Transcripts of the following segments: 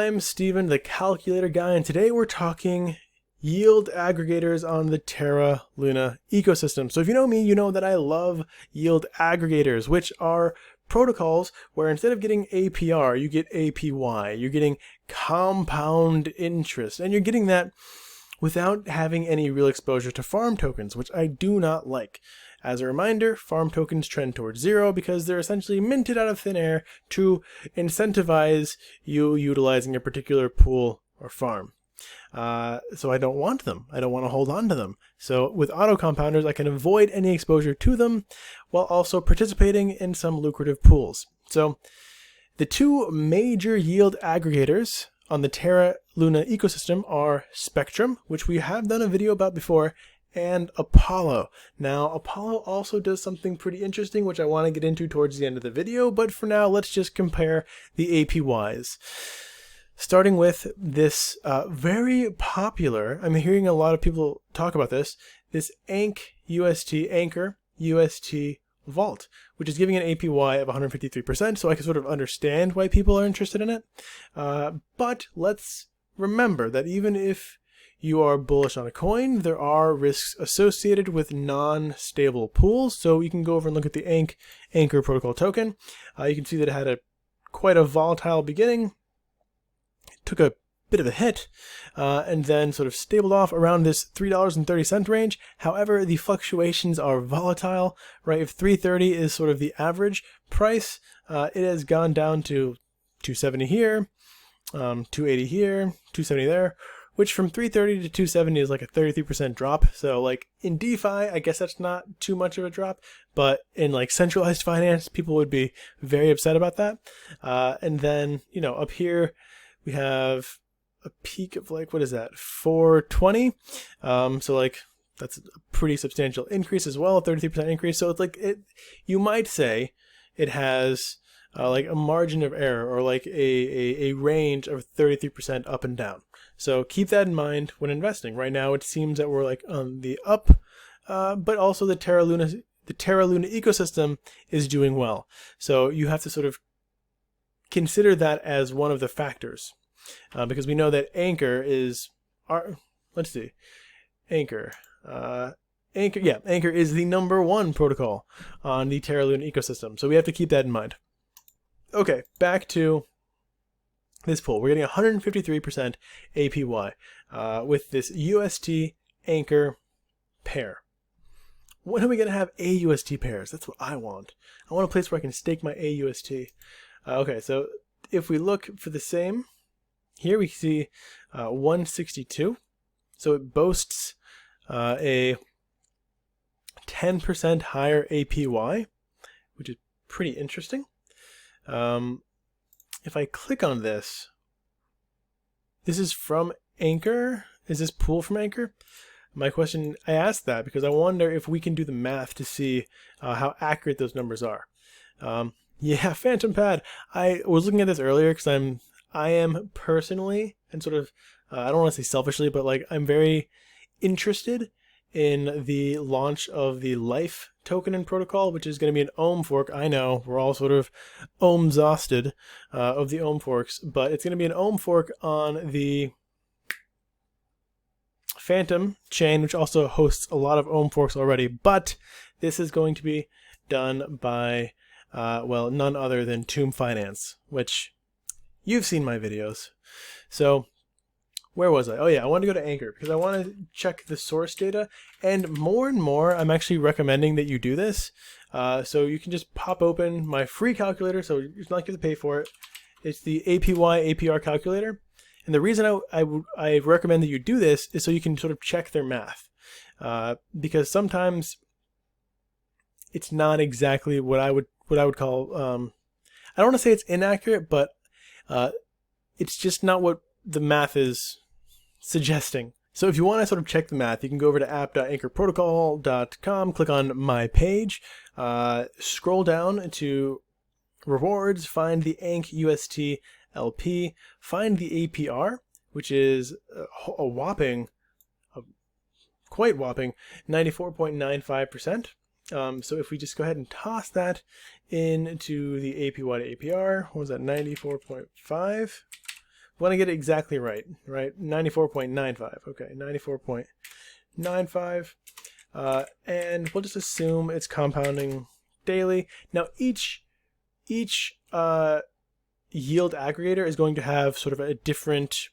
I'm Steven, the calculator guy, and today we're talking yield aggregators on the Terra Luna ecosystem. So if you know me, you know that I love yield aggregators, which are protocols where instead of getting APR, you get APY. You're getting compound interest, and you're getting that without having any real exposure to farm tokens, which I do not like. As a reminder, farm tokens trend towards zero because they're essentially minted out of thin air to incentivize you utilizing a particular pool or farm. So I don't want them. I don't want to hold on to them. So with auto compounders, I can avoid any exposure to them while also participating in some lucrative pools. So the two major yield aggregators on the Terra Luna ecosystem are Spectrum, which we have done a video about before, and Apollo. Now, Apollo also does something pretty interesting, which I want to get into towards the end of the video, but for now, let's just compare the APYs. Starting with this very popular, I'm hearing a lot of people talk about this Anchor UST Vault, which is giving an APY of 153%, so I can sort of understand why people are interested in it. But let's remember that even if you are bullish on a coin, there are risks associated with non-stable pools. So you can go over and look at the Anchor protocol token. You can see that it had quite a volatile beginning. It took a bit of a hit and then sort of stabled off around this $3.30 range. However, the fluctuations are volatile, right? If 330 is sort of the average price, it has gone down to 270 here, 280 here, 270 there, which from 330 to 270 is like a 33% drop. So like in DeFi, I guess that's not too much of a drop, but in like centralized finance, people would be very upset about that. And then, you know, up here we have a peak of like, what is that? 420. So like that's a pretty substantial increase as well, a 33% increase. So it's like you might say it has like a margin of error or like a range of 33% up and down. So keep that in mind when investing. Right now, it seems that we're like on the up, but also the Terra Luna ecosystem is doing well. So you have to sort of consider that as one of the factors, because we know that Anchor is Anchor is the #1 protocol on the Terra Luna ecosystem. So we have to keep that in mind. Okay, back to this pool. We're getting 153% APY with this UST Anchor pair. When are we going to have AUST pairs? That's what I want. I want a place where I can stake my AUST. Okay, so if we look for the same, here we see 162. So it boasts a 10% higher APY, which is pretty interesting. If I click on this, this is from Anchor. Is this pool from Anchor? My question, I asked that because I wonder if we can do the math to see how accurate those numbers are. Yeah, Phantom Pad. I was looking at this earlier because I am personally, and sort of, I don't want to say selfishly, but like I'm very interested in the launch of the Life token and protocol, which is going to be an Ohm fork. I know we're all sort of Ohm-exhausted of the Ohm forks, but it's going to be an Ohm fork on the Phantom chain, which also hosts a lot of Ohm forks already. But this is going to be done by, well, none other than Tomb Finance, which you've seen my videos. So where was I? Oh yeah, I want to go to Anchor because I want to check the source data, and more I'm actually recommending that you do this. So you can just pop open my free calculator, so you're not going to pay for it. It's the APY APR calculator, and the reason I recommend that you do this is so you can sort of check their math, because sometimes it's not exactly what I would call I don't want to say it's inaccurate, but it's just not what the math is suggesting. So if you want to sort of check the math, you can go over to app.anchorprotocol.com, click on my page, scroll down to rewards, find the ANCH LP, find the APR, which is a whopping, quite whopping, 94.95%. So if we just go ahead and toss that into the APY to APR, what was that, 94.5? want to get it exactly right, 94.95. Okay, 94.95. And we'll just assume it's compounding daily. Now each yield aggregator is going to have sort of a different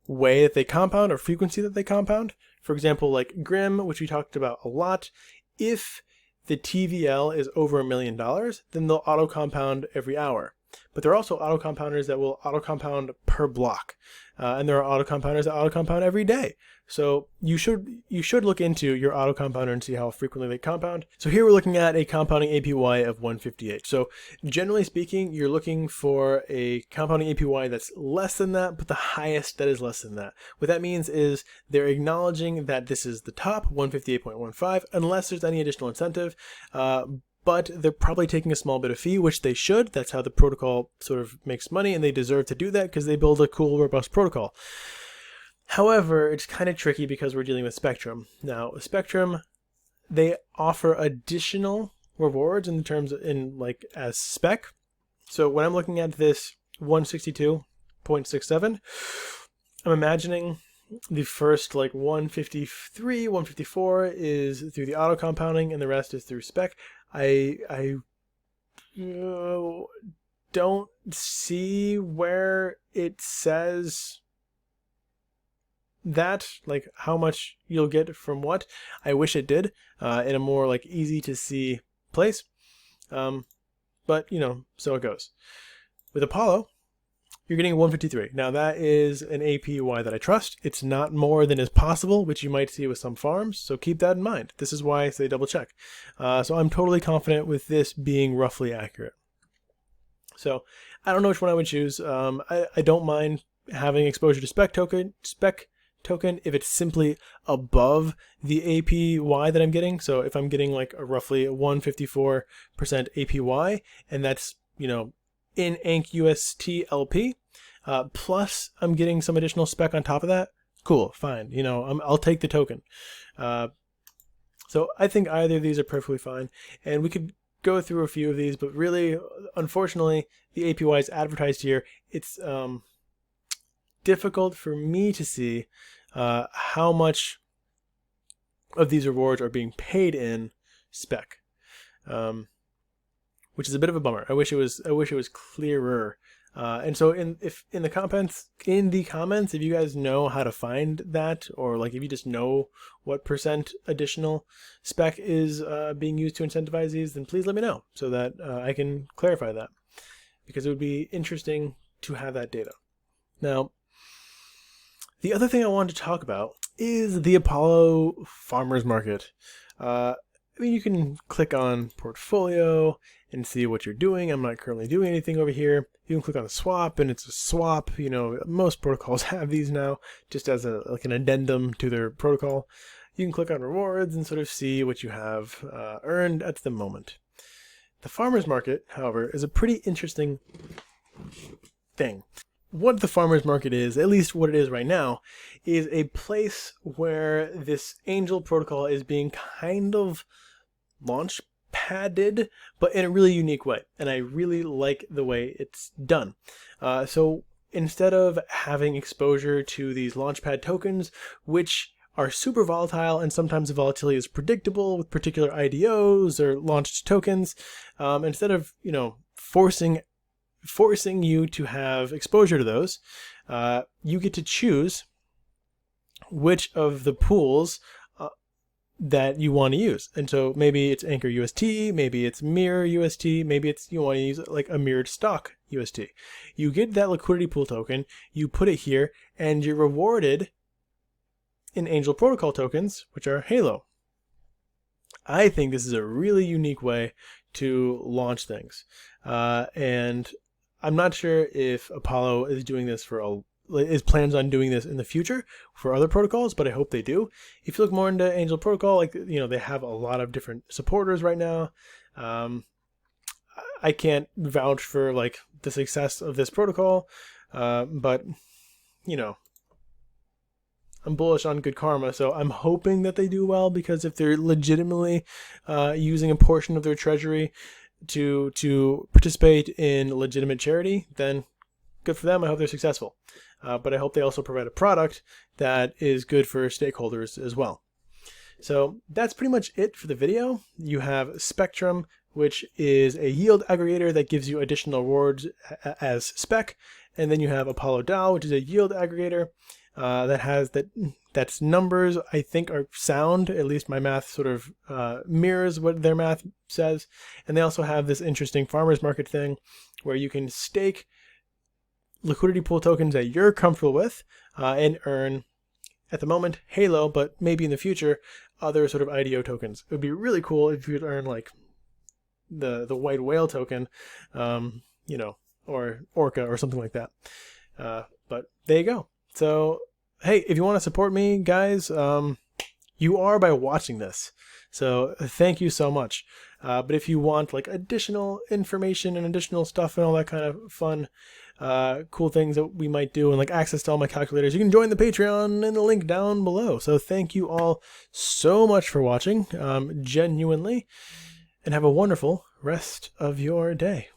way that they compound or frequency that they compound. For example, like Grim, which we talked about a lot, if the TVL is over $1 million, then they'll auto compound every hour. But there are also auto compounders that will auto compound per block, and there are auto compounders that auto compound every day. So you should look into your auto compounder and see how frequently they compound. So here we're looking at a compounding APY of 158. So generally speaking, you're looking for a compounding APY that's less than that, but the highest that is less than that. What that means is they're acknowledging that this is the top 158.15, unless there's any additional incentive. But they're probably taking a small bit of fee, which they should. That's how the protocol sort of makes money, and they deserve to do that because they build a cool, robust protocol. However, it's kind of tricky because we're dealing with Spectrum. Now, Spectrum, they offer additional rewards in terms of, as spec. So when I'm looking at this 162.67, I'm imagining the first 153, 154 is through the auto compounding, and the rest is through spec. I don't see where it says that, how much you'll get from what. I wish it did in a more easy to see place. But so it goes. With Apollo, you're getting 153. Now that is an APY that I trust. It's not more than is possible, which you might see with some farms, so keep that in mind. This is why I say double check. So I'm totally confident with this being roughly accurate. So I don't know which one I would choose. I don't mind having exposure to spec token if it's simply above the APY that I'm getting. So if I'm getting a roughly 154% APY, and that's in Ank UST LP, plus I'm getting some additional spec on top of that, cool, fine. I'll take the token. So I think either of these are perfectly fine, and we could go through a few of these, but really, unfortunately, the APYs advertised here, it's difficult for me to see how much of these rewards are being paid in spec, which is a bit of a bummer. I wish it was clearer. And so in the comments, if you guys know how to find that, or if you just know what percent additional spec is being used to incentivize these, then please let me know so that I can clarify that, because it would be interesting to have that data. Now, the other thing I wanted to talk about is the Apollo Farmers Market. You can click on Portfolio and see what you're doing. I'm not currently doing anything over here. You can click on the swap, and it's a swap. Most protocols have these now, just as an addendum to their protocol. You can click on rewards and sort of see what you have earned at the moment. The farmers market, however, is a pretty interesting thing. What the farmers market is, at least what it is right now, is a place where this Angel protocol is being kind of launch padded, but in a really unique way, and I really like the way it's done. So instead of having exposure to these launchpad tokens, which are super volatile, and sometimes the volatility is predictable with particular IDOs or launched tokens, instead of forcing you to have exposure to those, you get to choose which of the pools that you want to use. And so maybe it's Anchor UST, maybe it's Mirror UST, maybe it's you want to use a mirrored stock UST. You get that liquidity pool token, you put it here, and you're rewarded in Angel Protocol tokens, which are Halo. I think this is a really unique way to launch things. And I'm not sure if Apollo is doing this plans on doing this in the future for other protocols, but I hope they do. If you look more into Angel Protocol, they have a lot of different supporters right now. I can't vouch for the success of this protocol, but I'm bullish on good karma, so I'm hoping that they do well, because if they're legitimately using a portion of their treasury to participate in legitimate charity, then good for them. I hope they're successful. But I hope they also provide a product that is good for stakeholders as well. So that's pretty much it for the video. You have Spectrum, which is a yield aggregator that gives you additional rewards as spec. And then you have Apollo DAO, which is a yield aggregator that's numbers I think are sound. At least my math sort of mirrors what their math says. And they also have this interesting farmers market thing where you can stake liquidity pool tokens that you're comfortable with and earn, at the moment, Halo, but maybe in the future, other sort of IDO tokens. It would be really cool if you could earn like the white whale token, you know, or Orca or something like that. But there you go. So, hey, if you want to support me, guys, you are by watching this. So thank you so much. But if you want like additional information and additional stuff and all that kind of fun, cool things that we might do and like access to all my calculators, you can join the Patreon in the link down below. So thank you all so much for watching, genuinely, and have a wonderful rest of your day.